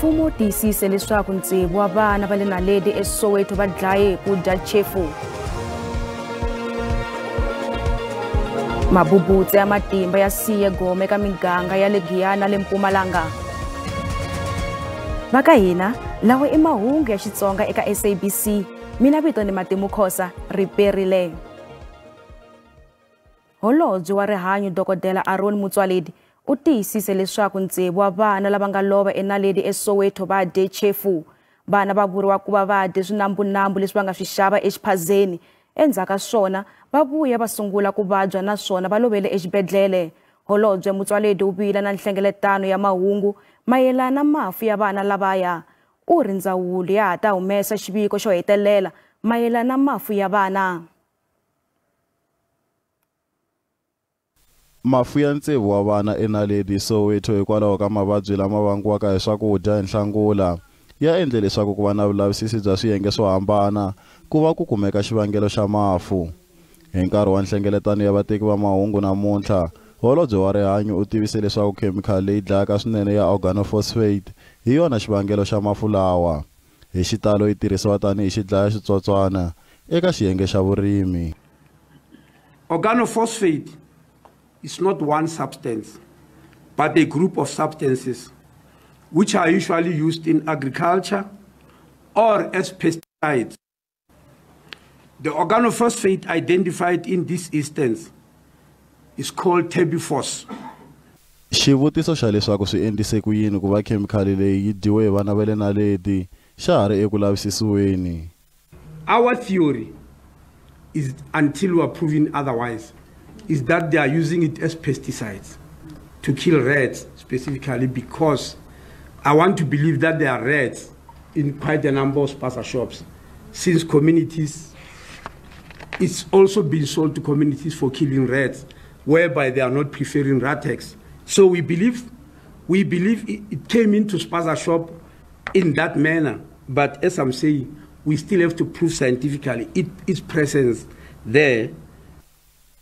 Mfumo wu tiyisise leswaku ntsevu wa vana va le Naledi eSoweto va dlaye ku dya chefu. Mabubutse ya matimba ya siye gome ka miganga ya le Giyana le Mpumalanga. Vaka hina lawa I mahungu ya Xitsonga eka SABC. Mina vito ni Matimukhosa riperile. Holobye wa rihanyo Dokodela Aaron Motsoaledi u tiyisise leswaku ntsevu wa vana lava nga lova eNaledi eSoweto va dye chefu. Vana va vuriwa ku va va dye swinambunambu leswi va nga swi xava exiphazeni. Endzhaku ka swona va vuya va sungula ku vabya naswona va lovele exibedhlele. Holobye Motsoaledi u vila na nhlengeletano ya mahungu mayelana na mafu ya vana lavaya. U ri ndzawulo ya ha ta humesa xiviko xo hetelela mayelana na mafu ya vana. Mafu ya ntsevu wa vana eNaledi Soweto hikwalaho ka mavabyi lama vangiwaka hi swakudya hi Nhlangula ya endle leswaku ku va na vulavisisi bya swiyenge swo hambana ku va ku kumeka xivangelo xa mafu. Hi nkarhi wa nhlengeletano ya vateki va mahungu namuntlha, Holobye wa rihanyo u tivise leswaku khemikhali leyi dlayaka swinene ya organophosphate hi yona xivangelo xa mafu lawa. Hi xitalo yi tirhisiwa tanihi xidlaya switsotswana eka xiyenge xa vurimi. Organophosphate is not one substance, but a group of substances which are usually used in agriculture or as pesticides. The organophosphate identified in this instance is called tabifos. Xivutiso xa leswaku swi endlise ku yini ku va khemikhali leyi yi dyiwe hi vana va le Naledi xa ha ri eku lavisisiweni. Our theory is, until we are proven otherwise, is that they are using it as pesticides to kill rats specifically, because I want to believe that there are rats in quite a number of spaza shops, since communities, it's also been sold to communities for killing rats, whereby they are not preferring Ratex. So we believe it came into spaza shop in that manner, but as I'm saying, we still have to prove scientifically its presence there.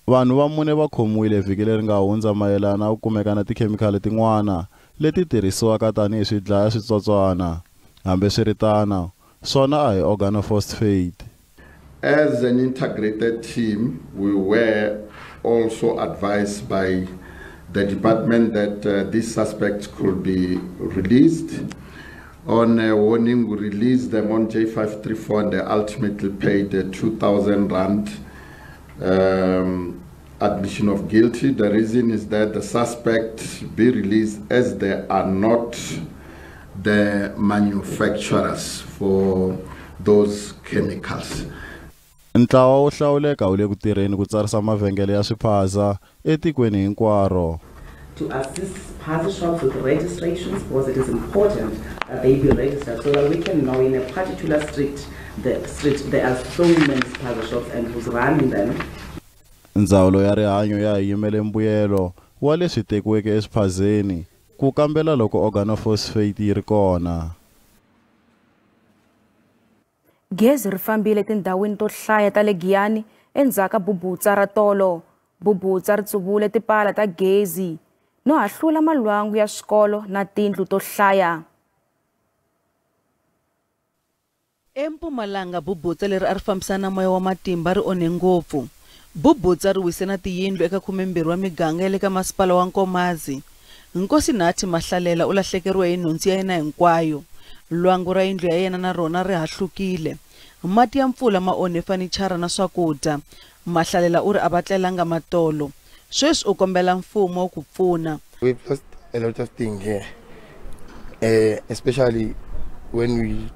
Vanhu va mune va khomiwile vhiki leri nga hundza mayelana na ku kumeka na tikhemikhali tin'wana leti tirhisiwaka tanihi swidlaya switsotswana. Hambiswiritano, swona a hi organophosphate. As an integrated team, we were also advised by the department that these suspects could be released. On a warning, we released them on J534 and they ultimately paid 2,000 rand admission of guilty. The reason is that the suspects be released as they are not the manufacturers for those chemicals. Ntlawa wu hlawuleka wu le ku tirheni ku tsarisa mavhengele ya swiphaza etikweni hinkwaro. To assist spaza shops with registrations, because it is important that they be registered so that we can know in a particular street there are so many spaza shops and who's running them. Ndzawulo ya rihanyo ya yimele mbuyelo wa leswi tekiweke eswiphazeni ku kambela loko organophosphate yi ri kona. Gezi ri fambile tindhawini to hlaya ta le Giyani endzhaku ka bubutsa ra tolo. Bubutsa ri tsuvule tipala ta gezi no hahlula malwangu ya swikolo na tindlu to hlaya. Empumalanga bubutsa leri a ri fambisana moya wa matimba ri onhe ngopfu. Bubutsa ri wise na tiyindlu eka 12 wa miganga ya le ka masipala wa Nkomazi. Nkosi Nathi Mahlalela u lahlekeriwe hi nhundzu ya yena hinkwayo. Lwangu ra yindlu ya yena na rona ri hahlukile. Mati ya mpfula ma onhe fanichara na swakudya. Mahlalela u ri a batlelanga matolo. Sweswi u kombela mfumo ku pfuna. We've lost a lot of things here, especially when we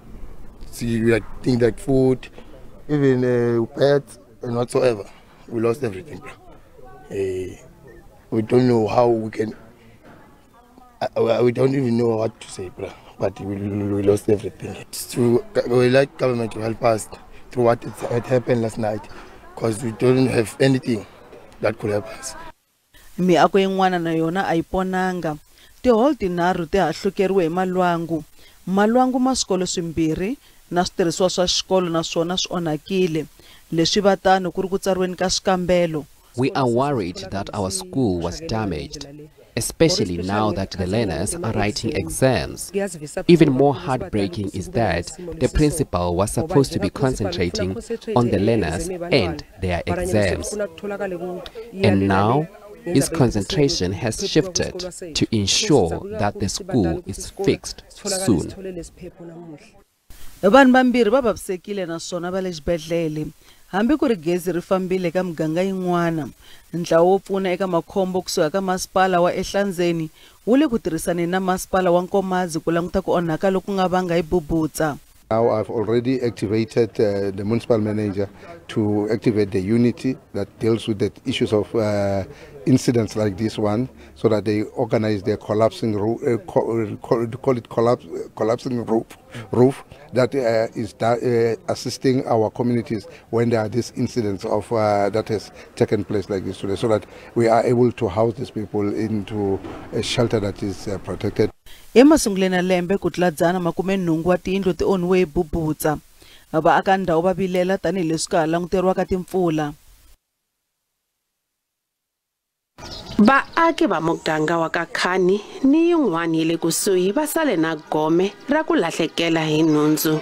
see like things like food, even pets and whatsoever. We lost everything. We don't know how we can. We don't even know what to say, bro. But we lost everything. We like government to help us through what happened last night, because we don't have anything that could help us. Miako yin'wana na yona a yi ponanga. Tiholo tinharhu ti hahlukeriwe hi malwangu. Malwangu ma swikolo swimbirhi na switirhisiwa swa xikolo naswona swi onhakile. Leswi vatano ku ri ku tsariweni ka swikambelo. We are worried that our school was damaged. especially now that the learners are writing exams. Even more heartbreaking is that the principal was supposed to be concentrating on the learners and their exams. And now, his concentration has shifted to ensure that the school is fixed soon. Vanhu vambirhi va vavisekile naswona va le xibedhlele hambi ku ri gezi ri fambile eka miganga yin'wana. Ntlawa wo pfuna eka makhombo kusuka ka masipala wa eHlanzeni wu le ku tirhisaneni na masipala wa Nkomazi ku languta ku onhaka loku nga vanga hi bubutsa. Now I've already activated the municipal manager to activate the unity that deals with the issues of incidents like this one, so that they organize their collapsing roof, collapsing roof that is assisting our communities when there are these incidents of that has taken place like this today, so that we are able to house these people into a shelter that is protected. Emasunguleni ya lembe ku tlula 180 wa tiyindlu ti onhiwe hi bubutsa. Vaaka ndhawu va vilela tanihileswi ka ha languteriwaka timpfula. Vaaki va muganga wa ka Khani ni yin'wana yi le kusuhi va sale na gome ra ku lahlekela hi nhundzu.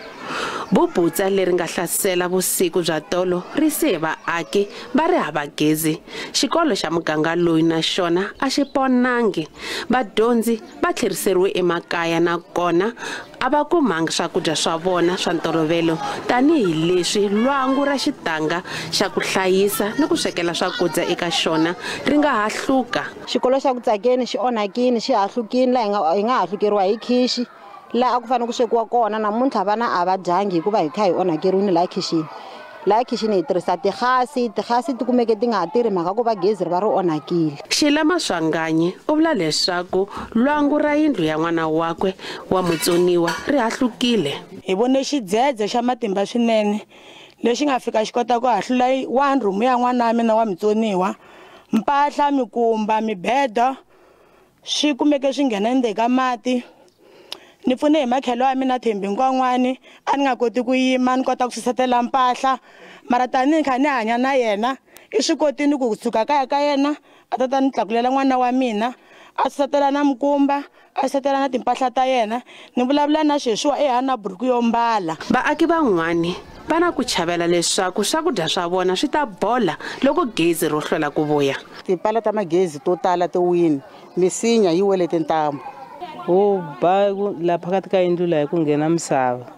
Bubutsa leri nga hlasela vusiku bya tolo ri se vaaki va ri hava gezi. Xikolo xa muganga loyi na xona a xi ponangi. Vadyondzi va tlheriseriwe emakaya na kona a va kumanga swakudya swa vona swa ntolovelo tanihileswi lwangu ra xitanga xa ku hlayisa ni ku swekela swakudya eka xona ri nga ha hluka. Xikolo xa ku Tsakeni xi onhakini xi hahlukini laha hi nga hahlukeriwa hi khishi laha a ku fanele ku swekiwa kona namuntlha vana a va dyangi hikuva hi kha hi onhakeriwile laha khixini. Laha khixini hi tirhisa tigasi ti kumeke ti nga ha tirhi mhaka ku va gezi ri va ri onhakile. Xilama Swanganyi u vula leswaku lwangu ra yindlu ya n'wana wakwe wa mutsoniwa ri hahlukile. Hi vone xidzedze xa matimba swinene lexi nga fika xi kota ku hahlula one room ya n'wana wa mina wa mutsoniwa. Mpahla, mikumba, mibedo swi kumeke swi nghena endzeni ka mati. Ni pfune hi makhelo ya mina Thembi Nkwangwani a ni nga koti ku yima ni kota ku susetela mpahla mara tani ni kha ni hanya na yena I swi kotini ku suka kaya ka yena a tata ni tlakulela n'wana wa mina a susetela na mukumba a susetela na timpahla ta yena ni vulavula na sweswiwa ehana buruku yo mbala. Vaaki van'wani va na ku chavela leswaku swakudya swa vona swi ta bola loko gezi ro hlwela ku vuya. Timpala ta magezi to tala to wini misinya yi wele tintambu. Ba la phakathi ka yindlu laha ku nghena misava.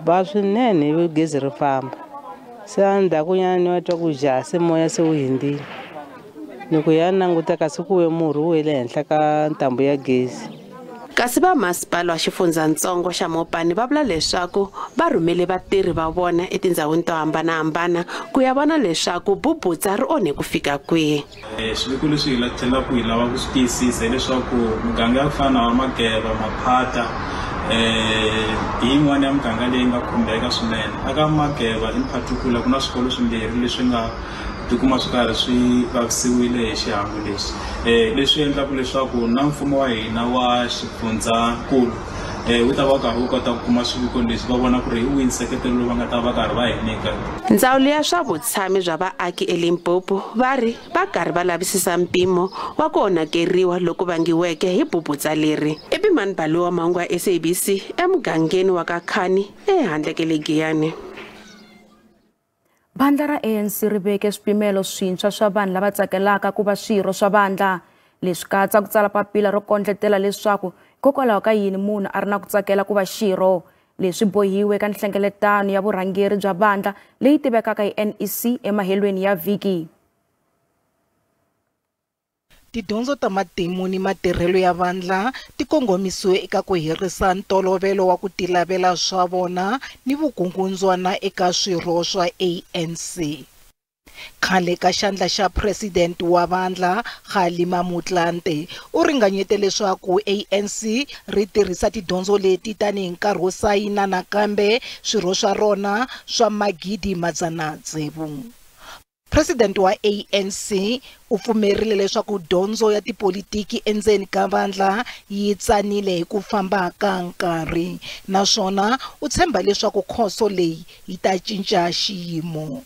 Ba swinene gezi ri famba. Se endzhaku nyana ni twa ku jase moya se wu hindzile. Loko ya languta kasi ku we murhi wu le henhla ka ntambu ya gezi. Kasi va masipala wa xifundzatsongo xa Mopani va vula leswaku va rhumele vatirhi va vona etindhawini to hambanahambana ku ya vona leswaku bubutsa ri onhe ku fika kwihi. Swiviko leswi hi tlhelaka hi lava ku swi tiyisisa leswaku miganga ya ku fana na Mageba, Maphata hi yin'wana ya miganga leyi nga khumbeka swinene. Aka Mageba in particular ku na swikolo swimbirhi leswi nga tikuma swi karhi swi vavisiwile hi xihangu lexi. Leswi endlaka leswaku na mfumo wa hina wa xifundzankulu wu ta va karhi wu kota ku kuma swiviko leswi va vona ku ri hi wihi nseketelo lowu va nga ta va karhi va hi nyika. Ndzawulo ya swa vutshami bya vaaki eLimpopo va ri va karhi va lavisisa mpimo wa ku onhakeriwa loko vangiweke hi bubutsa leri. Epimani Balo wa Mahungu ya SABC emugangeni wa ka Khani ehandle ka le Giyani. Bandla ra ANC ri veke swipimelo swintshwa swa vanhu lava tsakelaka ku va swirho swa bandla leswi katsa ku tsala papila ro kondletela leswaku hikokwalaho ka yini munhu a ri na ku tsakela ku va xirho leswi bohiwe ka nhlengeletano ya vurhangeri bya bandla leyi tivekaka hi NEC emahelweni ya vhiki. Tidyondzo ta matimu ni matirhelo ya vandla ti kongomisiwe eka ku herisa ntolovelo wa ku tilavela swa vona ni vukungundzwana eka swirho swa ANC. Khale ka xandla xa president wa vandla Kgalema Motlanthe u ringanyete leswaku ANC ri tirhisa tidyondzo leti tanihi nkarhi wo sayina nakambe swirho swa rona swa magidi madzanatsevu. President wa ANC u pfumerile leswaku dyondzo ya tipolitiki endzeni ka vandla yi tsanile hi ku famba ka nkarhi naswona u tshemba leswaku khoso leyi yi ta cinca xiyimo.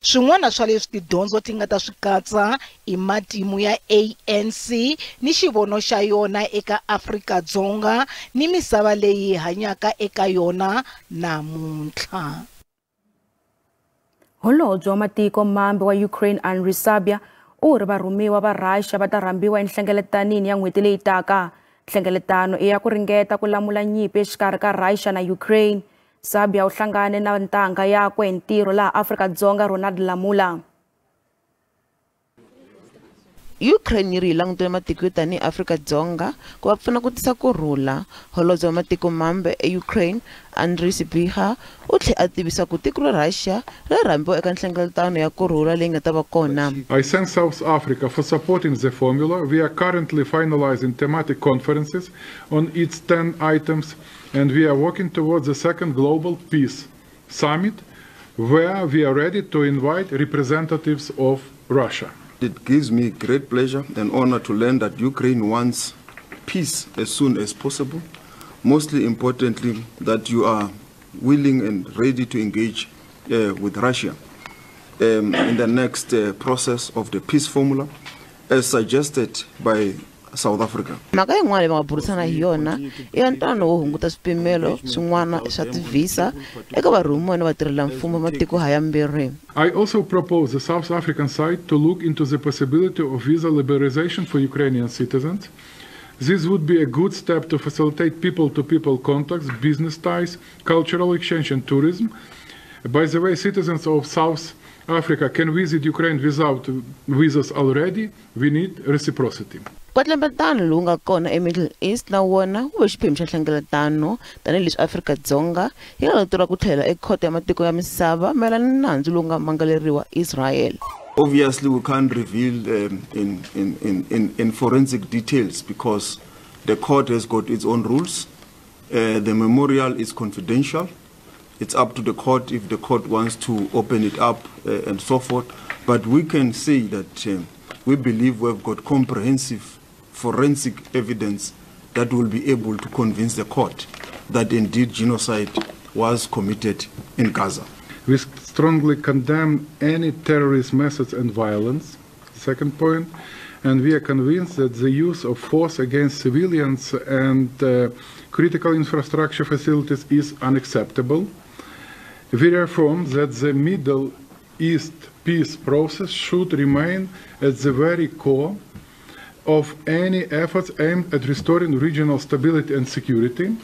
Swin'wana swa leswi tidyondzo ti nga ta swi katsa i matimu ya ANC ni xivono xa yona eka Afrika-Dzonga ni misava leyi hanyaka eka yona namuntlha. Holobye wa matiko mambe wa Ukraine Andriy Sybiha u ri varhumiwa va Russia va ta rhambiwa enhlengeletanini ya n'hweti leyi taka. Nhlengeletano i ya ku ringeta ku lamula nyimpi exikarhi ka Russia na Ukraine. Sybiha u hlangane na ntanga yakwe hi ntirho laha Afrika-Dzonga Ronald Lamula. Ukraine yi ri langutele matiko yo tanihi Afrika-Dzonga ku va pfuna ku tisa kurhula. Holobye wa matiko mambe Ukraine Andriy Sybiha u tlhe a tivisa ku tiko ra Russia ri rhambiwa eka nhlengeletano ya kurhula leyi nga ta va kona. I thank South Africa for supporting the formula. We are currently finalizing thematic conferences on its 10 items, and we are working towards the second Global Peace Summit, where we are ready to invite representatives of Russia. It gives me great pleasure and honor to learn that Ukraine wants peace as soon as possible. Mostly importantly, that you are willing and ready to engage with Russia in the next process of the peace formula, as suggested by South Africa. Mhaka yin'wana leyi va nga burisana hi yona i ya ntwanano wo hunguta swipimelo swin'wana swa tivisa eka varhumiwa ni vatirhela mfumo matiko hayambirhi. I also propose the South African side to look into the possibility of visa liberalization for Ukrainian citizens. This would be a good step to facilitate people-to-people contacts, business ties, cultural exchange and tourism. By the way, citizens of South Africa can visit Ukraine without visas already. We need reciprocity. Nkwetlembetano lowu nga kona eMiddle East na wona wu ve xiphemu xa nhlengeletano tanihileswi Afrika-Dzonga yi nga leteriwa ku tlhela ekhoto ya matiko ya misava mayelana ni nandzu lowu nga mangaleriwa Israel. Obviously, we can't reveal in forensic details because the court has got its own rules. The memorial is confidential. It's up to the court if the court wants to open it up and so forth. But we can say that we believe we've got comprehensive forensic evidence that will be able to convince the court that indeed genocide was committed in Gaza. We strongly condemn any terrorist methods and violence, second point, and we are convinced that the use of force against civilians and critical infrastructure facilities is unacceptable. We reaffirm that the Middle East peace process should remain at the very core of any efforts aimed at restoring regional stability and security.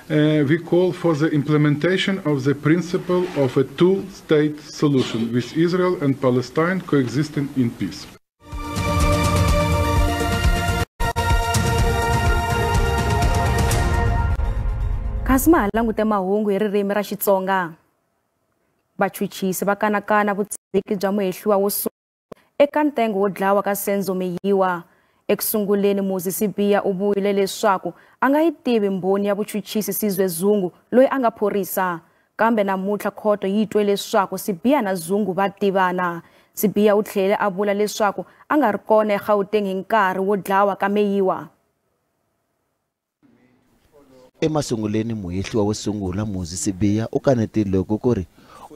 We call for the implementation of the principle of a two-state solution, with Israel and Palestine coexisting in peace. Kasi ma langute mahungu hi ririmi ra Xitsonga. Vachuchisi va kanakana vutsiki bya muhehliwa wo eka ntengo wo dlawa ka Senzo Meyiwa. Ekusunguleni Moses Sybiha u vuyile leswaku a nga yi tivi mbhoni ya vuchuchisi Sizwe Zungu loyi a nga phorisa. Kambe namuntlha khoto yi twe leswaku Sybiha na Zungu va tivana. Sybiha u tlhele a vula leswaku a nga ri kona eGauteng hi nkarhi wo dlawa ka Meyiwa. Emasunguleni muhehliwa wo sungula Moses Sybiha u kanetile loko ku ri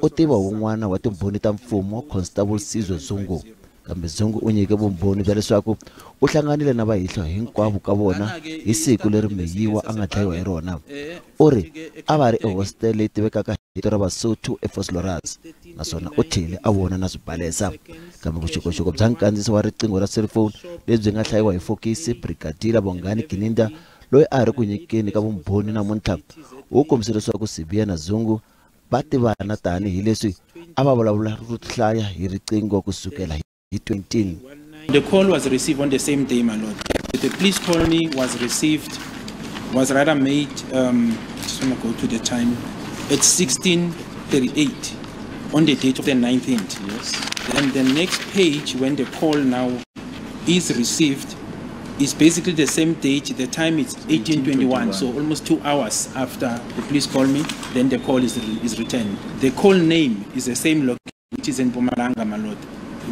u tiva wun'wana wa timbhoni ta mfumo Constable Sizwe Zungu. Kambe Zungu u nyike vumbhoni bya leswaku u hlanganile na vahehliwa hinkwavo ka vona hi siku leri Meyiwa a nga dlayiwa hi rona. U ri a va ri ehostel leyi tivekaka hito ra Basotho eFosloras, naswona u tlhele a vona na swibalesa. Kambe vuxokoxoko bya nkandziyiso wa riqingho ra cellphone lebyi nga hlayiwa hi Fokisi Brigadier Bongani Gininda loyi a ri ku nyikeni ka vumbhoni namuntlha u kombise leswaku Sybiha na Zungu va tivana tanihileswi a va vulavula ro hlaya hi riqingho kusukela hi 20. The call was received on the same day, my lord. The police call me was rather made, just want to go to the time, at 16:38 on the date of the 19th. Yes. And the next page, when the call now is received, is basically the same date. The time is 18:21, so almost 2 hours after the police call me, then the call is returned. The call name is the same location, which is in Mpumalanga, my lord.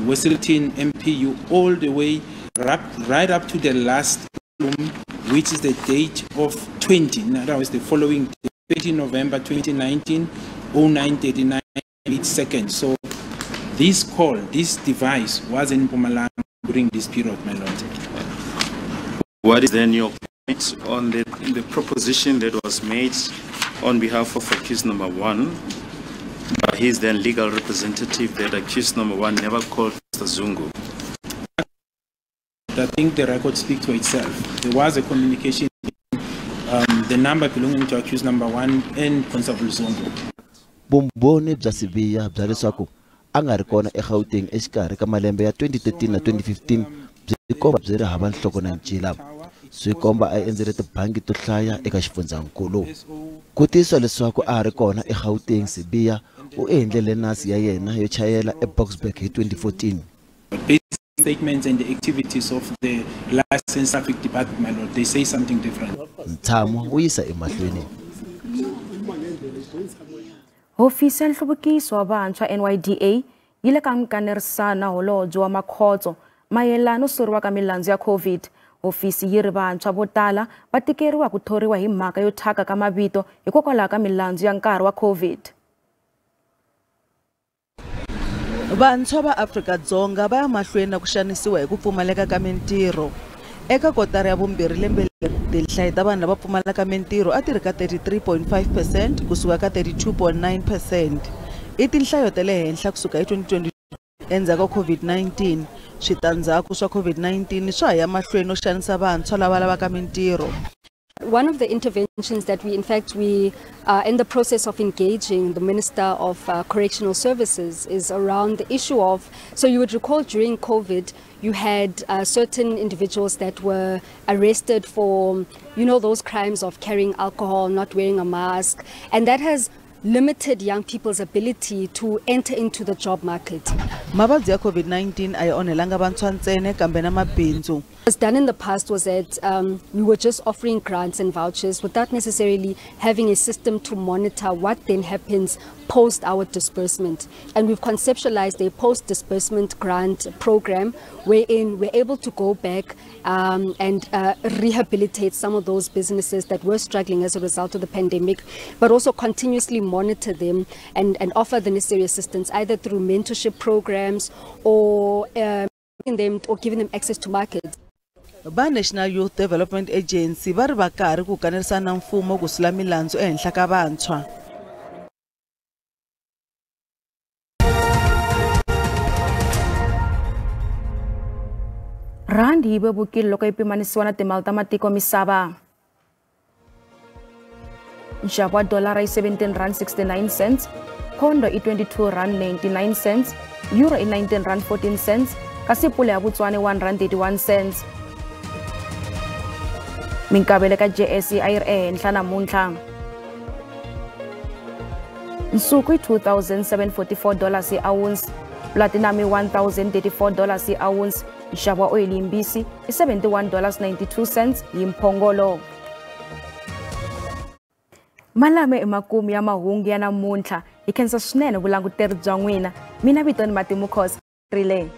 Westleton MPU all the way right up to the last room, which is the date of 20. Now that was the following 20 November 2019, 09:39 seconds. So this device was in Mpumalanga during this period, my lord. What is then your point on the proposition that was made on behalf of accused number 1 by his then legal representative that accused number 1 never called Mr. Zungu? I think the record speaks for itself. There was a communication between the number belonging to accused number 1 and Constable Zungu. Vumbhoni bya Sibiya bya leswaku a nga ri kona eGauteng exikarhi ka malembe ya 2013 na 2015 byi komba byi ri hava nhloko na ncila. Swi komba a endzele tibangi to hlaya eka xifundzankulu. Ku tiyisisa leswaku a ri kona eGauteng, Sibiya u endlele nasi ya yena yo chayela eBoksburg hi 2014. Statements and the activities of the license traffic department, my lord, they say something different. Ntshamo wu yisa emahlweni. Hofisi ya nhluvukiso wa vantshwa NYDA yi le ka nkanerisano na holobye wa Makhotso mayelana no soriwa ka milandzu ya COVID. Hofisi yi ri vantshwa vo tala va tikeriwa ku thoriwa hi mhaka yo thyaka ka mavito hikokwalaho ka milandzu ya nkarhi wa COVID. Vantshwa va Afrika-Dzonga va ya mahlweni na ku xanisiwa hi ku pfumaleka ka mintirho. Eka kotara ya vumbirhi lembe tinhlayo ta vanhu lava pfumalaka mintirho a ti ri ka 33.5% kusuka ka 32.9%. I tinhlayo ta le henhla kusuka hi 2020 endzhaku ka COVID-19. Switandzhaku swa COVID-19 swa ya mahlweni no xanisa vantshwa lava lavaka mintirho. One of the interventions that we are in the process of engaging the Minister of Correctional Services is around the issue of, so you would recall during COVID, you had certain individuals that were arrested for, those crimes of carrying alcohol, not wearing a mask, and that has limited young people's ability to enter into the job market. Mavabyi ya COVID-19 ay onhelanga vantshwa ntsena kambe na mabindzu. What was done in the past was that we were just offering grants and vouchers without necessarily having a system to monitor what then happens post our disbursement. And we've conceptualized a post-disbursement grant program wherein we're able to go back and rehabilitate some of those businesses that were struggling as a result of the pandemic, but also continuously monitor them and offer the necessary assistance either through mentorship programs or giving them access to markets. Ba National Youth Development Agency va ri va karhi ku kanerisana na mfumo ku sula milandzu ehenhla ka vantshwa. Randi yi vevukile loko yi pimanisiwa na timali ta matiko misava. Nxavo wa dolara i 17 rand 69 cents, pondo i 22 rand 99 cents, euro i 19 rand 14 cents, kasi pula ya Botswana 1 rand 81 cents. Minkavelo ka JSE a yi ri ehenhla namuntlha. Nsuku i $2,744 hi ounce, platinum i $1,034 hi ounce, nxavo wa oyili yimbisi i $71.92 hi mphongolo. Malame emakumu ya mahungu ya namuntlha hi khensa swinene vulanguteri bya n'wina. Mina vito ni Matimu Khosi rile.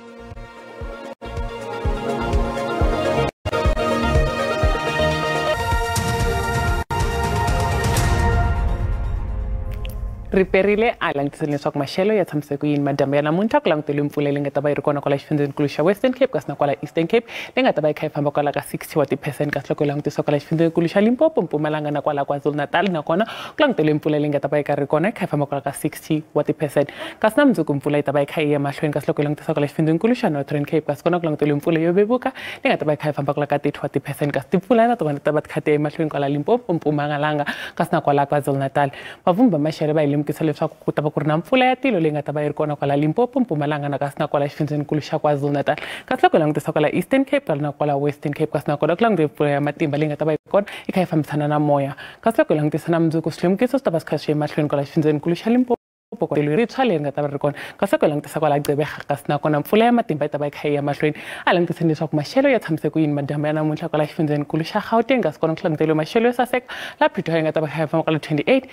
Riperile a langutisa leswaku maxelo ya tshamiseka ku yini madyambu ya namuntlha ku languteliwe mpfula leyi nga ta va yi ri kona kwala xifundzeninkulu xa Western Cape kasi na kwala Eastern Cape leyi nga ta va yi kha yi famba kwala ka 60 wa ti-percent kasi loko yi langutisa kwala xifundzeninkulu xa Limpopo, Mpumalanga na kwala KwaZulu-Natal nakona ku languteliwe mpfula leyi nga ta va yi karhi kona yi kha yi famba kwala ka 60 wa ti-percent kasi na mundzuku mpfula yi ta va yi kha yi ya mahlweni kasi loko yi langutisa kwala xifundzeninkulu xa Northern Cape kasi kona ku languteliwe mpfula yo vevuka leyi nga ta va yi kha yi famba kwala ka 30 wa ti-percent kasi timpfula na tona ta va ti kha ti ya emahlweni kwala Limpopo, Mpumalanga kasi na kwala KwaZulu-Natal. Vavumbi va maxelo va hi lemukisa leswaku ku ta va ku ri na mpfula ya tilo leyi nga ta va yi ri kona kwala Limpopo, Mpumalanga na kasi na kwala xifundzeninkulu xa KwaZulu-Natal kasi loko hi langutisa kwala Eastern Cape na kwala Western Cape kasi na kona ku langutiwe mpfula ya matimba leyi nga ta va yi ri kona yi kha yi fambisana na moya kasi loko hi langutisa na mundzuku swilemukiso swi ta va swi kha swi ya emahlweni kwala xifundzeninkulu xa Limpopo rintshwa leri nga ta va ri kona kasi loko hi langutisa kwala Gqeberha kasi nakona mpfula ya matimba yi ta va yi kha yi ya mahlweni. A langutiseni leswaku maxelo ya tshamiseka ku yini madyambu ya namuntlha kwala xifundzeninkulu xa Gauteng kasi kona ku languteliwe maxelo yo saseka la Pretoria yi nga ta va kha yi famba kwala 28,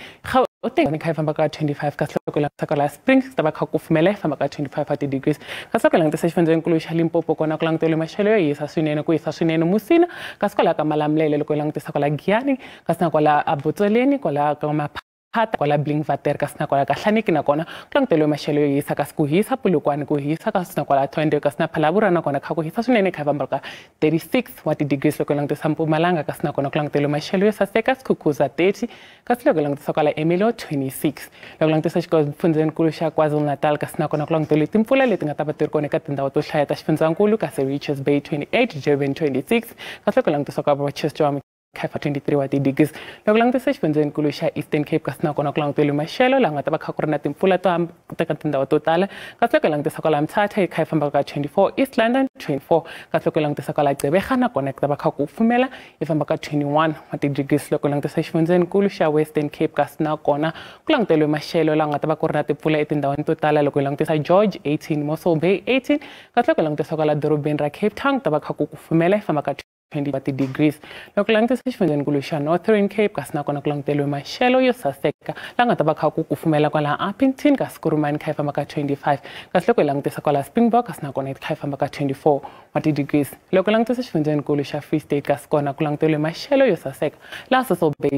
Gauteng kha yi famba ka 25 kasi loko hi langutisa kwala Springs ku ta va kha kufumela yi famba ka 25 wa ti-degrees kasi loko hi langutisa xifundzeninkulu xa Limpopo kona ku languteliwe maxelo yo hisa swinene ku hisa swinene Musina kasi kwala ka Malamulele loko hi langutisa kwala Giyani kasi na kwala Abotsoleni kwala ka hata kwala Blingvater ka sina kwala kahlaniki na kona klangtelo mashelo yo yisa ka siku hisa pulukwane ku hisa ka sina kwala twende ka sina phalabura na kona kha ku hisa swinene kha vambaka 36 wa degrees loko langte Mpumalanga ka sina kona klangtelo mashelo yo saseka sikhukuza 30 ka sina loko langte kwala Emilo 26 loko langte xifundzeni nkulu xa KwaZulu-Natal ka sina kona klangtelo timpfula leti nga ta va ti ri kona eka tindhawu to hlaya ta xifundzakulu ka Richards Bay 28 Durban 26 ka loko langte ka Chester Kaifa 23 wa degrees loko langutisa xifundzeni nkulu xa Eastern Cape ka sina kona ku languteliwe maxelo laha nga ta va kha ku ri na timpfula to teka tindhawu to tala kasi loko langutisa kwala Mthatha kha yi famba ka 24 East London 24 kasi loko langutisa kwala Gqeberha na kona ku ta va kha ku fumela yi famba ka 21 wa degrees loko langutisa xifundzeni nkulu xa Western Cape ka sina kona ku languteliwe maxelo laha nga ta va ku ri na timpfula etindhawini to tala loko langutisa George 18 Mossel Bay 18 kasi loko langutisa kwala dorobeni ra Cape Town ku ta va kha ku fumela yi famba ka 20 degrees loko langutisa xifundzeni nkulu xa Northern Cape kasi na kona ku languteliwe maxelo yo saseka laha nga ta va kha ku kufumela kwala Appington kasi Kurumani kha yi famba ka 25 kasi loko hi langutisa kwala Springbok kasi na kona yi kha yi famba ka 24 wa degrees loko langutisa xifundzeni nkulu xa Free State kasi kona ku languteliwe maxelo yo saseka laha Mossel Bay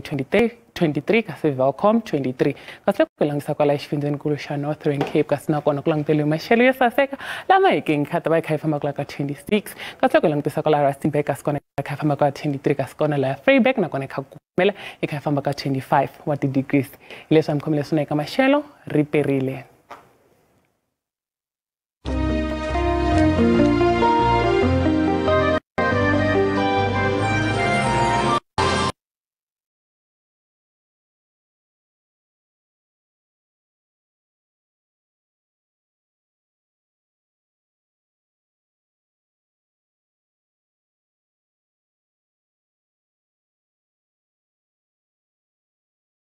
23 kasi Welcome 23 kasi loko langutisa kwala xifundzeni nkulu xa Northern Cape kasi na kona ku languteliwe maxelo yo saseka laha Mahikeng kha ta va kha yi famba kwala ka 26 kasi loko langutisa kwala Rustenburg kasi kona kha famba ka 23 kasi kona la Vryburg na kona kha kumela kha famba ka 25 wa degrees leswi amkhomile swona eka maxelo riperile